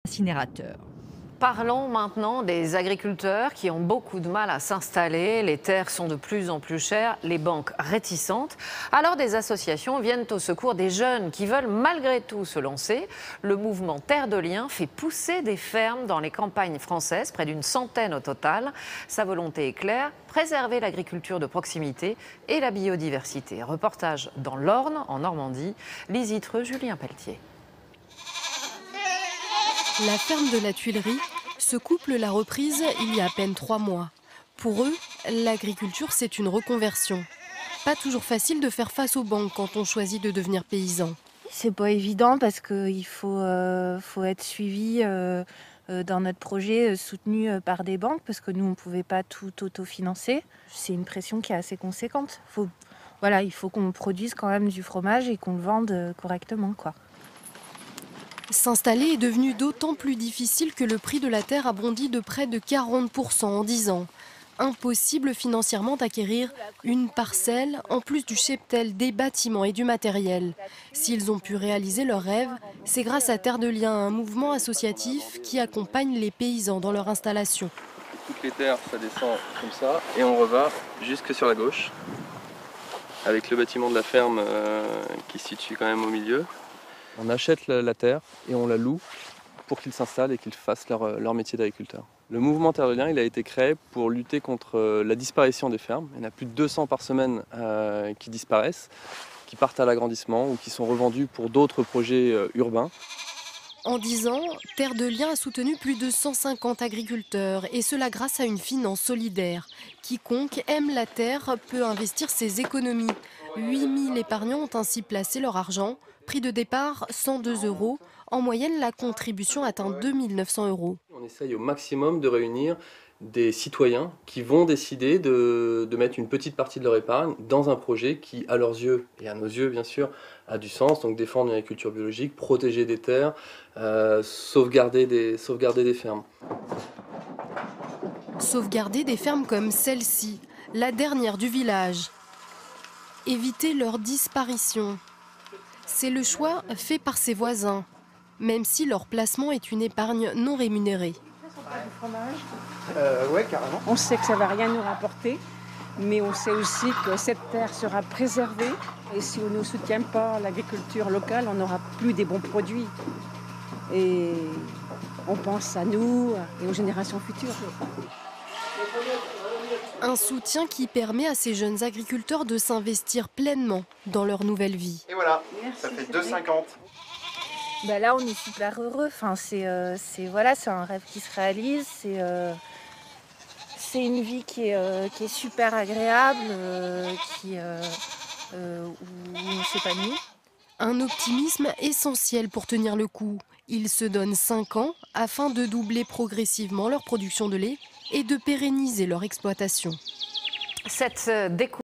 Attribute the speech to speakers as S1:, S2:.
S1: incinérateur.
S2: Parlons maintenant des agriculteurs qui ont beaucoup de mal à s'installer. Les terres sont de plus en plus chères, les banques réticentes. Alors des associations viennent au secours des jeunes qui veulent malgré tout se lancer. Le mouvement Terre de Liens fait pousser des fermes dans les campagnes françaises, près d'une centaine au total. Sa volonté est claire, préserver l'agriculture de proximité et la biodiversité. Reportage dans l'Orne, en Normandie. Lise Itreux, Julien Pelletier.
S3: La ferme de la Tuilerie, ce couple l'a reprise il y a à peine 3 mois. Pour eux, l'agriculture, c'est une reconversion. Pas toujours facile de faire face aux banques quand on choisit de devenir paysan.
S4: C'est pas évident parce qu'il faut être suivi dans notre projet, soutenu par des banques, parce que nous, on ne pouvait pas tout autofinancer. C'est une pression qui est assez conséquente. Il faut qu'on produise quand même du fromage et qu'on le vende correctement, quoi.
S3: S'installer est devenu d'autant plus difficile que le prix de la terre a bondi de près de 40% en 10 ans. Impossible financièrement d'acquérir une parcelle, en plus du cheptel, des bâtiments et du matériel. S'ils ont pu réaliser leurs rêves, c'est grâce à Terre de Liens, un mouvement associatif qui accompagne les paysans dans leur installation.
S5: Toutes les terres, ça descend comme ça et on repart jusque sur la gauche, avec le bâtiment de la ferme qui se situe quand même au milieu. On achète la terre et on la loue pour qu'ils s'installent et qu'ils fassent leur métier d'agriculteur. Le mouvement Terre de Liens, il a été créé pour lutter contre la disparition des fermes. Il y en a plus de 200 par semaine qui disparaissent, qui partent à l'agrandissement ou qui sont revendus pour d'autres projets urbains.
S3: En 10 ans, Terre de Liens a soutenu plus de 150 agriculteurs, et cela grâce à une finance solidaire. Quiconque aime la terre peut investir ses économies. 8000 épargnants ont ainsi placé leur argent. Prix de départ, 102 €. En moyenne, la contribution atteint 2900 €.
S5: On essaye au maximum de réunir des citoyens qui vont décider de mettre une petite partie de leur épargne dans un projet qui, à leurs yeux, et à nos yeux bien sûr, a du sens. Donc défendre une agriculture biologique, protéger des terres, sauvegarder des fermes.
S3: Sauvegarder des fermes comme celle-ci, la dernière du village. Éviter leur disparition. C'est le choix fait par ses voisins, même si leur placement est une épargne non rémunérée.
S6: Ouais, carrément. On sait que ça ne va rien nous rapporter, mais on sait aussi que cette terre sera préservée. Et si on ne soutient pas l'agriculture locale, on n'aura plus des bons produits. Et on pense à nous et aux générations futures.
S3: Un soutien qui permet à ces jeunes agriculteurs de s'investir pleinement dans leur nouvelle vie.
S7: Et voilà, ça fait 2,50.
S4: Là, on est super heureux. C'est un rêve qui se réalise. C'est une vie qui est super agréable, où on s'épanouit.
S3: Un optimisme essentiel pour tenir le coup. Ils se donnent 5 ans afin de doubler progressivement leur production de lait et de pérenniser leur exploitation.
S2: Cette découverte